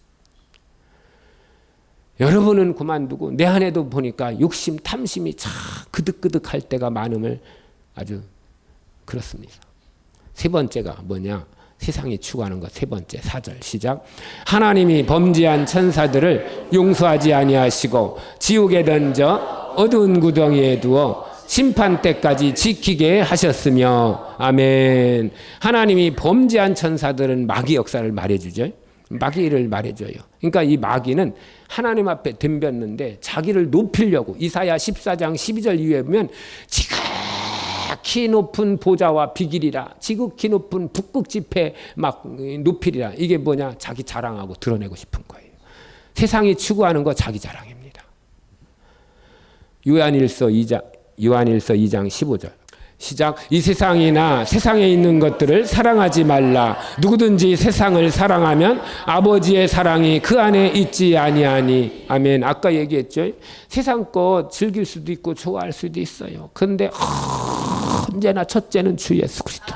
Speaker 1: 여러분은 그만두고 내 안에도 보니까 욕심, 탐심이 참 그득그득할 때가 많음을 아주 그렇습니다. 세 번째가 뭐냐? 세상이 추구하는 것. 세 번째 4절 시작. 하나님이 범죄한 천사들을 용서하지 아니하시고 지옥에 던져 어두운 구덩이에 두어 심판 때까지 지키게 하셨으며. 아멘. 하나님이 범죄한 천사들은 마귀 역사를 말해주죠. 마귀를 말해줘요. 그러니까 이 마귀는 하나님 앞에 덤볐는데 자기를 높이려고 이사야 14장 12절 이후에 보면 지극히 높은 보좌와 비길이라, 지극히 높은 북극지폐 막 높이리라. 이게 뭐냐? 자기 자랑하고 드러내고 싶은 거예요. 세상이 추구하는 거 자기 자랑입니다. 요한일서 2장 15절 시작. 이 세상이나 세상에 있는 것들을 사랑하지 말라. 누구든지 세상을 사랑하면 아버지의 사랑이 그 안에 있지 아니하니. 아멘. 아까 얘기했죠. 세상 것 즐길 수도 있고 좋아할 수도 있어요. 그런데 언제나 첫째는 주 예수 그리스도.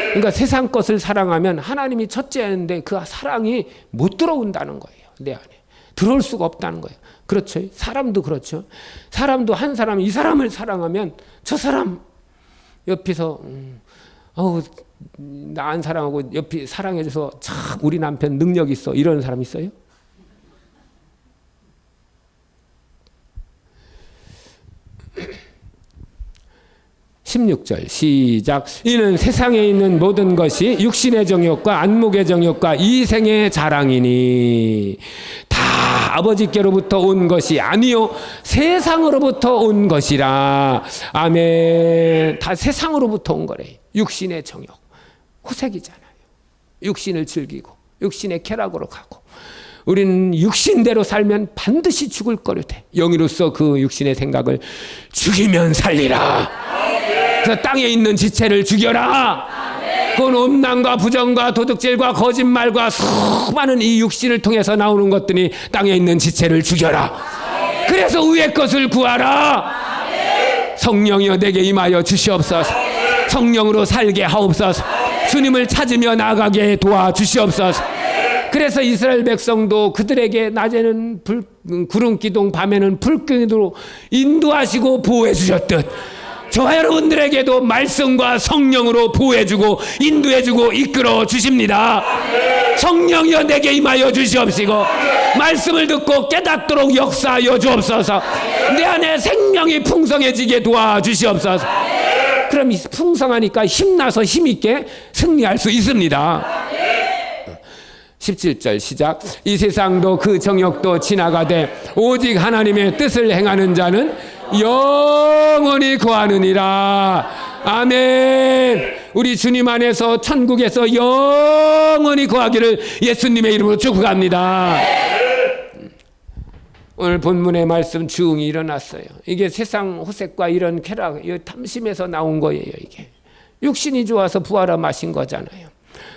Speaker 1: 그러니까 세상 것을 사랑하면 하나님이 첫째였는데 그 사랑이 못 들어온다는 거예요. 내 안에. 들어올 수가 없다는 거예요. 그렇죠. 사람도 그렇죠. 사람도 한 사람, 이 사람을 사랑하면 저 사람 옆에서 나 안 사랑하고 옆에 사랑해줘서 참 우리 남편 능력 있어 이런 사람 있어요? 16절 시작. 이는 세상에 있는 모든 것이 육신의 정욕과 안목의 정욕과 이생의 자랑이니 다 아버지께로부터 온 것이 아니요 세상으로부터 온 것이라. 아멘. 다 세상으로부터 온 거래. 육신의 정욕, 호색이잖아요. 육신을 즐기고 육신의 쾌락으로 가고 우리는 육신대로 살면 반드시 죽을 거로되 영이로서 그 육신의 생각을 죽이면 살리라. 그래서 땅에 있는 지체를 죽여라. 그건 음란과 부정과 도둑질과 거짓말과 수많은 이 육신을 통해서 나오는 것들이 땅에 있는 지체를 죽여라. 그래서 위의 것을 구하라. 성령이여 내게 임하여 주시옵소서. 성령으로 살게 하옵소서. 주님을 찾으며 나아가게 도와주시옵소서. 그래서 이스라엘 백성도 그들에게 낮에는 구름 기둥 밤에는 불 기둥으로 인도하시고 보호해 주셨듯 저와 여러분들에게도 말씀과 성령으로 보호해주고 인도해주고 이끌어 주십니다. 성령이여 내게 임하여 주시옵시고 말씀을 듣고 깨닫도록 역사하여 주옵소서. 내 안에 생명이 풍성해지게 도와주시옵소서. 그럼 풍성하니까 힘나서 힘있게 승리할 수 있습니다. 17절 시작. 이 세상도 그 정욕도 지나가되 오직 하나님의 뜻을 행하는 자는 영원히 거하느니라. 아멘. 우리 주님 안에서 천국에서 영원히 거하기를 예수님의 이름으로 축복합니다. 오늘 본문의 말씀 주응이 일어났어요. 이게 세상 호색과 이런 쾌락, 탐심에서 나온 거예요. 이게 육신이 좋아서 부하라 마신 거잖아요.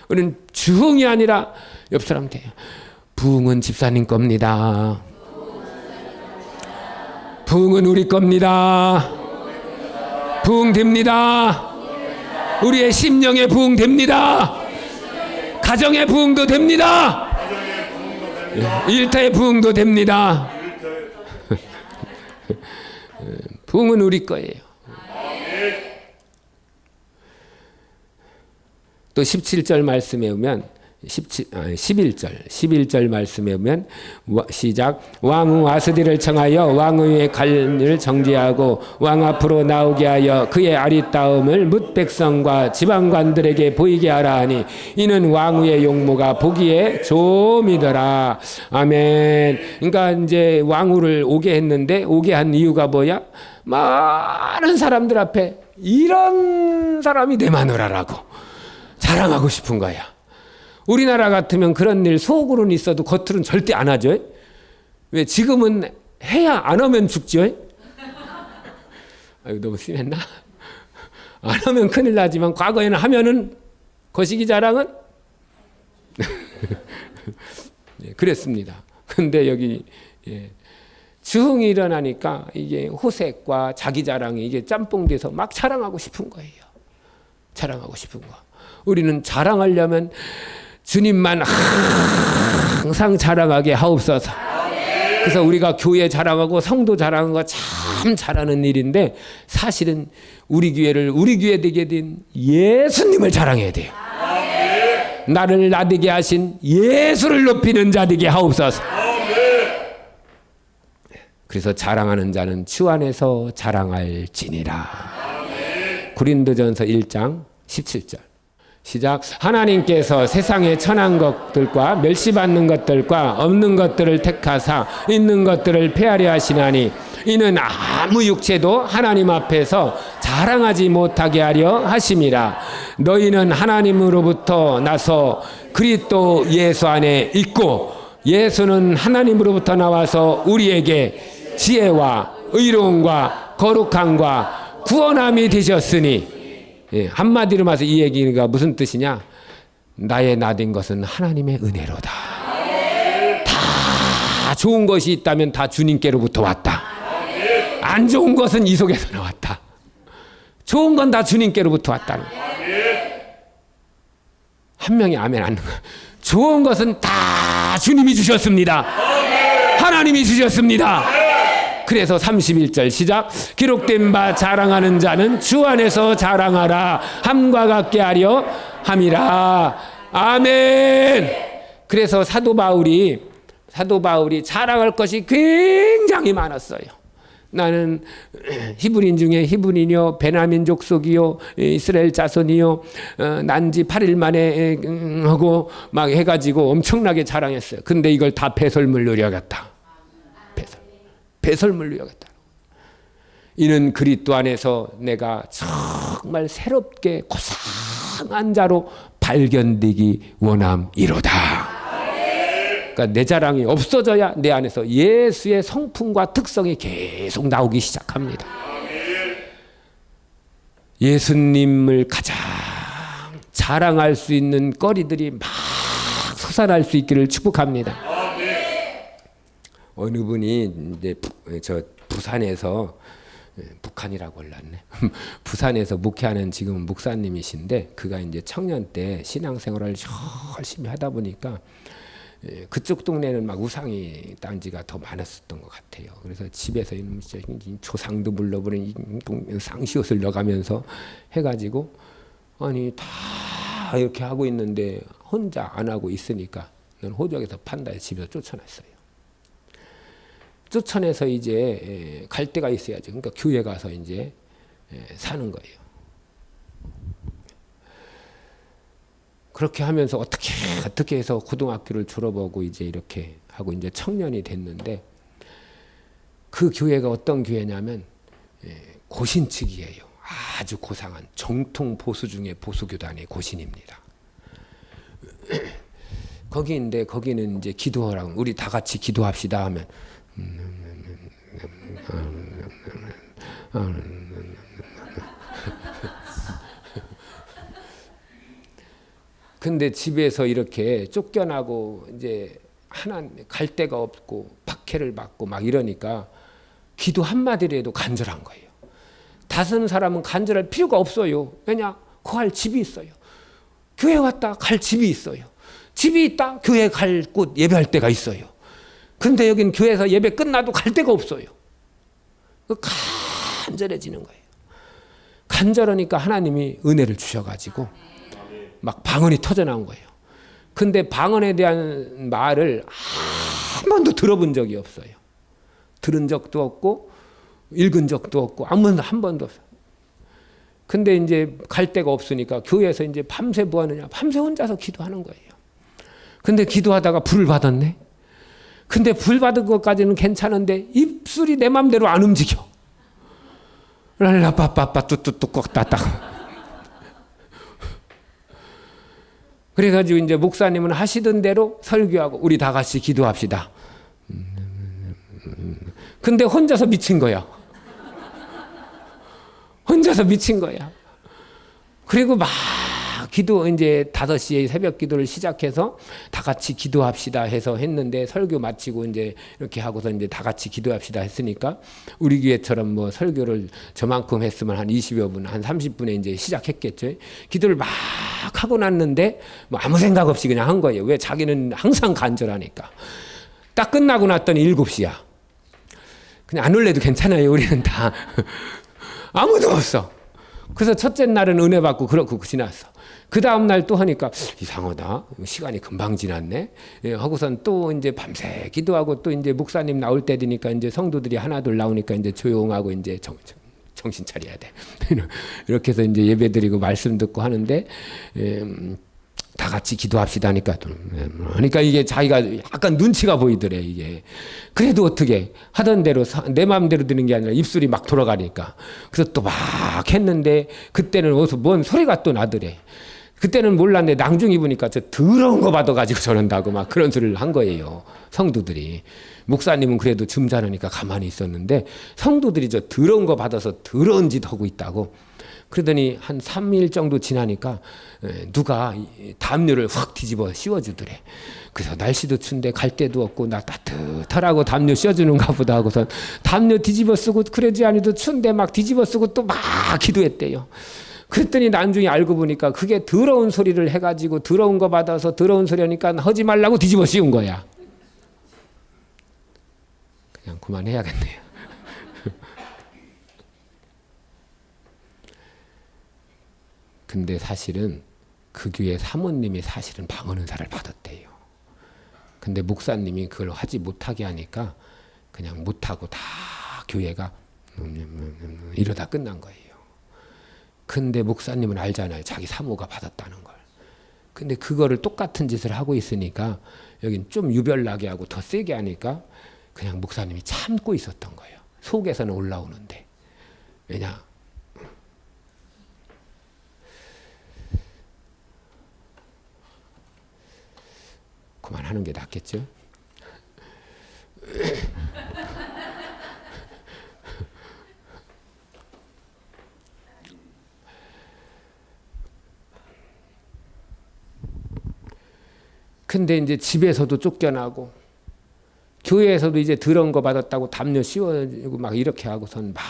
Speaker 1: 우리는 주응이 아니라 옆 사람한테 부흥은 집사님 겁니다. 부흥은 우리 겁니다. 부흥됩니다. 우리의 심령의 부흥됩니다. 가정의 부흥도 됩니다. 일터의 부흥도 됩니다. 부흥은 우리 거예요. 또 17절 말씀에 오면 11절 말씀에 보면 시작. 왕후 아스디를 청하여 왕후의 관을 정지하고 왕 앞으로 나오게 하여 그의 아리따움을 뭇 백성과 지방관들에게 보이게 하라 하니 이는 왕후의 용모가 보기에 좋음이더라. 아멘. 그러니까 이제 왕후를 오게 했는데 오게 한 이유가 뭐야? 많은 사람들 앞에 이런 사람이 내 마누라라고 자랑하고 싶은 거야. 우리나라 같으면 그런 일 속으로는 있어도 겉으로는 절대 안 하죠. 왜? 지금은 해야 안 하면 죽죠. 아유, 너무 심했나? 안 하면 큰일 나지만 과거에는 하면은 거시기 자랑은 그랬습니다. 근데 여기 주흥이 일어나니까 이게 호색과 자기 자랑이 이게 짬뽕돼서 막 자랑하고 싶은 거예요. 자랑하고 싶은 거. 우리는 자랑하려면 주님만 항상 자랑하게 하옵소서. 그래서 우리가 교회 자랑하고 성도 자랑하는 거 참 잘하는 일인데 사실은 우리 교회를 우리 교회 되게 된 예수님을 자랑해야 돼요. 나를 나되게 하신 예수를 높이는 자 되게 하옵소서. 그래서 자랑하는 자는 주 안에서 자랑할지니라. 고린도전서 1장 17절 시작. 하나님께서 세상에 천한 것들과 멸시받는 것들과 없는 것들을 택하사 있는 것들을 폐하려 하시나니 이는 아무 육체도 하나님 앞에서 자랑하지 못하게 하려 하심이라. 너희는 하나님으로부터 나서 그리스도 예수 안에 있고 예수는 하나님으로부터 나와서 우리에게 지혜와 의로움과 거룩함과 구원함이 되셨으니. 한마디로 말해서 이 얘기가 무슨 뜻이냐? 나의 나된 것은 하나님의 은혜로다. 다 좋은 것이 있다면 다 주님께로부터 왔다. 안 좋은 것은 이 속에서 나왔다. 좋은 건 다 주님께로부터 왔다는 거야. 한 명이 아멘 안 하는 거야. 좋은 것은 다 주님이 주셨습니다. 하나님이 주셨습니다. 그래서 31절 시작. 기록된 바 자랑하는 자는 주 안에서 자랑하라 함과 같게 하려 함이라. 아멘. 그래서 사도 바울이 자랑할 것이 굉장히 많았어요. 나는 히브리인 중에 히브리요 베냐민 족속이요 이스라엘 자손이요 난지 8일 만에 하고 막 해가지고 엄청나게 자랑했어요. 근데 이걸 다 배설물로 여겼다. 배설물로 여겼다. 이는 그리스도 안에서 내가 정말 새롭게 고상한 자로 발견되기 원함이로다. 그러니까 내 자랑이 없어져야 내 안에서 예수의 성품과 특성이 계속 나오기 시작합니다. 예수님을 가장 자랑할 수 있는 거리들이 막 솟아날 수 있기를 축복합니다. 어느 분이 이제 부산에서, 북한이라고 올랐네. 부산에서 목회하는 지금 목사님이신데, 그가 이제 청년 때 신앙생활을 열심히 하다 보니까 그쪽 동네는 막 우상이 단지가 더 많았었던 것 같아요. 그래서 집에서 이놈 조상도 물러버린 쌍시옷을 넣어가면서 해가지고, 아니 다 이렇게 하고 있는데 혼자 안 하고 있으니까 넌 호적에서 판다 해서 집에서 쫓아냈어요. 쫓아내서 이제 갈 데가 있어야죠. 그러니까 교회 가서 이제 사는 거예요. 그렇게 하면서 어떻게 해서 고등학교를 졸업하고 이제 이렇게 하고 이제 청년이 됐는데, 그 교회가 어떤 교회냐면 고신측이에요. 아주 고상한 정통 보수 중에 보수교단의 고신입니다. 거기인데 거기는 이제 기도하라고, 우리 다 같이 기도합시다 하면 근데 집에서 이렇게 쫓겨나고 이제 하나 갈 데가 없고 박해를 받고 막 이러니까 기도 한마디를 해도 간절한 거예요. 다른 사람은 간절할 필요가 없어요. 왜냐? 거할 집이 있어요. 교회 왔다 갈 집이 있어요. 집이 있다 교회 갈 곳 예배할 데가 있어요. 근데 여긴 교회에서 예배 끝나도 갈 데가 없어요. 간절해지는 거예요. 간절하니까 하나님이 은혜를 주셔가지고 막 방언이 터져 나온 거예요. 근데 방언에 대한 말을 한 번도 들어본 적이 없어요. 들은 적도 없고 읽은 적도 없고 한 번도 없어요. 근데 이제 갈 데가 없으니까 교회에서 이제 밤새 뭐 하느냐? 밤새 혼자서 기도하는 거예요. 근데 기도하다가 불을 받았네. 근데 불 받은 것까지는 괜찮은데 입술이 내 맘대로 안 움직여. 랄라빠빠빠 뚜뚜뚜 따따. 그래가지고 이제 목사님은 하시던 대로 설교하고 우리 다 같이 기도합시다. 근데 혼자서 미친 거야. 혼자서 미친 거야. 그리고 막 기도 이제 5시에 새벽 기도를 시작해서 다 같이 기도합시다 해서 했는데, 설교 마치고 이제 이렇게 하고서 이제 다 같이 기도합시다 했으니까 우리 교회처럼 뭐 설교를 저만큼 했으면 한 20여 분, 한 30분에 이제 시작했겠죠. 기도를 막 하고 났는데 뭐 아무 생각 없이 그냥 한 거예요. 왜? 자기는 항상 간절하니까. 딱 끝나고 났더니 7시야. 그냥 안 올래도 괜찮아요. 우리는 다. 아무도 없어. 그래서 첫째 날은 은혜 받고 그렇고 지났어. 그 다음 날 또 하니까 이상하다. 시간이 금방 지났네. 예, 하고선 또 이제 밤새 기도하고 또 이제 목사님 나올 때 되니까 이제 성도들이 하나둘 나오니까 이제 조용하고 이제 정신 차려야 돼. 이렇게 해서 이제 예배 드리고 말씀 듣고 하는데, 다 같이 기도합시다 하니까, 그러니까 이게 자기가 약간 눈치가 보이더래, 이게. 그래도 어떻게 하던 대로 내 마음대로 드는 게 아니라 입술이 막 돌아가니까. 그래서 또 막 했는데, 그때는 어디서 뭔 소리가 또 나더래. 그때는 몰랐는데 낭중 입으니까 저 더러운 거 받아가지고 저런다고 막 그런 소리를 한 거예요, 성도들이. 목사님은 그래도 점잖으니까 가만히 있었는데 성도들이 저 더러운 거 받아서 더러운 짓 하고 있다고. 그러더니 한 3일 정도 지나니까 누가 담요를 확 뒤집어 씌워주더래. 그래서 날씨도 추운데 갈 데도 없고 나 따뜻하라고 담요 씌워주는가 보다 하고서 담요 뒤집어 쓰고, 그러지 않아도 추운데 막 뒤집어 쓰고 또 막 기도했대요. 그랬더니 나중에 알고 보니까 그게 더러운 소리를 해가지고 더러운 거 받아서 더러운 소리 하니까 하지 말라고 뒤집어 씌운 거야. 그냥 그만해야겠네요. 근데 사실은 그 교회 사모님이 사실은 방언은사를 받았대요. 근데 목사님이 그걸 하지 못하게 하니까 그냥 못하고 다 교회가 이러다 끝난 거예요. 근데 목사님은 알잖아요. 자기 사모가 받았다는 걸. 근데 그거를 똑같은 짓을 하고 있으니까 여긴 좀 유별나게 하고 더 세게 하니까 그냥 목사님이 참고 있었던 거예요. 속에서는 올라오는데. 왜냐? 하는 게 낫겠죠. 근데 이제 집에서도 쫓겨나고 교회에서도 이제 더러운 거 받았다고 담요 씌워주고 막 이렇게 하고선 막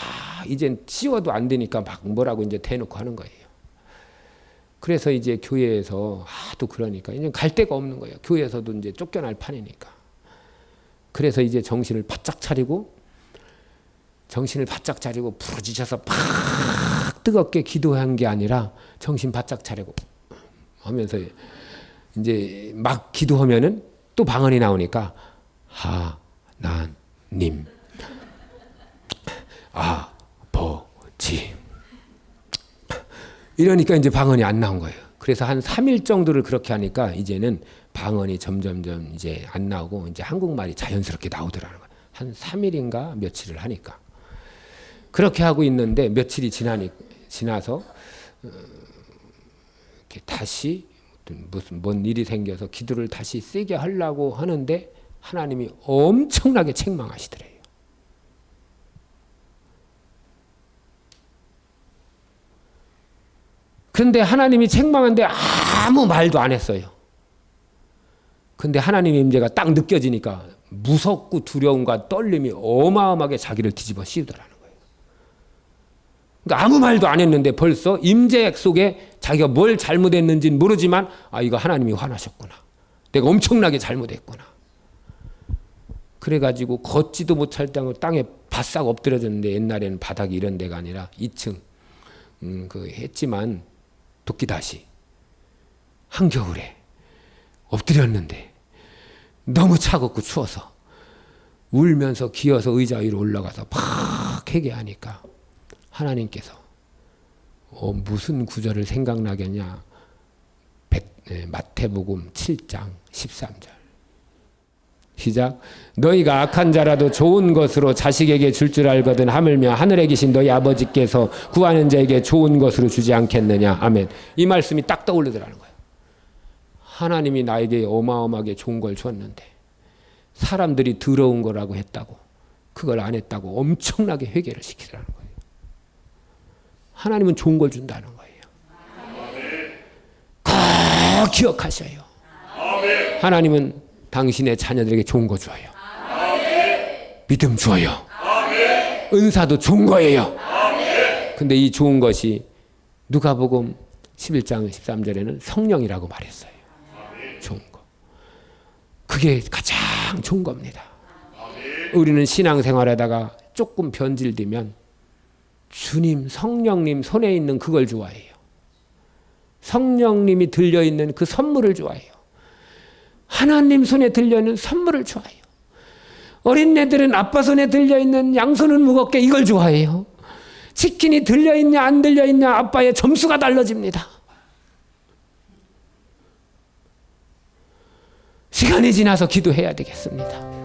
Speaker 1: 이젠 씌워도 안 되니까 막 뭐라고 이제 대놓고 하는 거예요. 그래서 이제 교회에서 하도 그러니까 이제 갈 데가 없는 거예요. 교회에서도 이제 쫓겨날 판이니까. 그래서 이제 정신을 바짝 차리고 부르짖어서 팍 뜨겁게 기도한 게 아니라 정신 바짝 차리고 하면서 이제 막 기도하면은 또 방언이 나오니까 하나님 아버지 이러니까 이제 방언이 안 나온 거예요. 그래서 한 3일 정도를 그렇게 하니까 이제는 방언이 점점점 이제 안 나오고 이제 한국말이 자연스럽게 나오더라는 거예요. 한 3일인가 며칠을 하니까. 그렇게 하고 있는데 며칠이 지나서 이렇게 다시 무슨 뭔 일이 생겨서 기도를 다시 세게 하려고 하는데 하나님이 엄청나게 책망하시더래요. 그런데 하나님이 책망한데 아무 말도 안 했어요. 근데 하나님의 임재가 딱 느껴지니까 무섭고 두려움과 떨림이 어마어마하게 자기를 뒤집어 씌우더라는 거예요. 그러니까 아무 말도 안 했는데 벌써 임재 속에 자기가 뭘 잘못했는지는 모르지만 이거 하나님이 화나셨구나. 내가 엄청나게 잘못했구나. 그래가지고 걷지도 못할 땅에 바싹 엎드려졌는데 옛날에는 바닥이 이런 데가 아니라 2층 했지만 도끼다시 한겨울에 엎드렸는데 너무 차갑고 추워서 울면서 기어서 의자 위로 올라가서 팍 회개하니까 하나님께서 무슨 구절을 생각나겠냐. 마태복음 7장 13절 시작. 너희가 악한 자라도 좋은 것으로 자식에게 줄 줄 알거든 하물며 하늘에 계신 너희 아버지께서 구하는 자에게 좋은 것으로 주지 않겠느냐. 아멘. 이 말씀이 딱 떠오르더라는 거예요. 하나님이 나에게 어마어마하게 좋은 걸 줬는데 사람들이 더러운 거라고 했다고 그걸 안 했다고 엄청나게 회개를 시키더라는 거예요. 하나님은 좋은 걸 준다는 거예요. 꼭 기억하셔요. 하나님은 당신의 자녀들에게 좋은 거 줘요. 믿음 줘요. 은사도 좋은 거예요. 근데 이 좋은 것이 누가복음 11장 13절에는 성령이라고 말했어요. 좋은 거. 그게 가장 좋은 겁니다. 우리는 신앙생활하다가 조금 변질되면 주님, 성령님 손에 있는 그걸 좋아해요. 성령님이 들려있는 그 선물을 좋아해요. 하나님 손에 들려있는 선물을 좋아해요. 어린애들은 아빠 손에 들려있는 양손은 무겁게 이걸 좋아해요. 치킨이 들려있냐 안 들려있냐 아빠의 점수가 달라집니다. 시간이 지나서 기도해야 되겠습니다.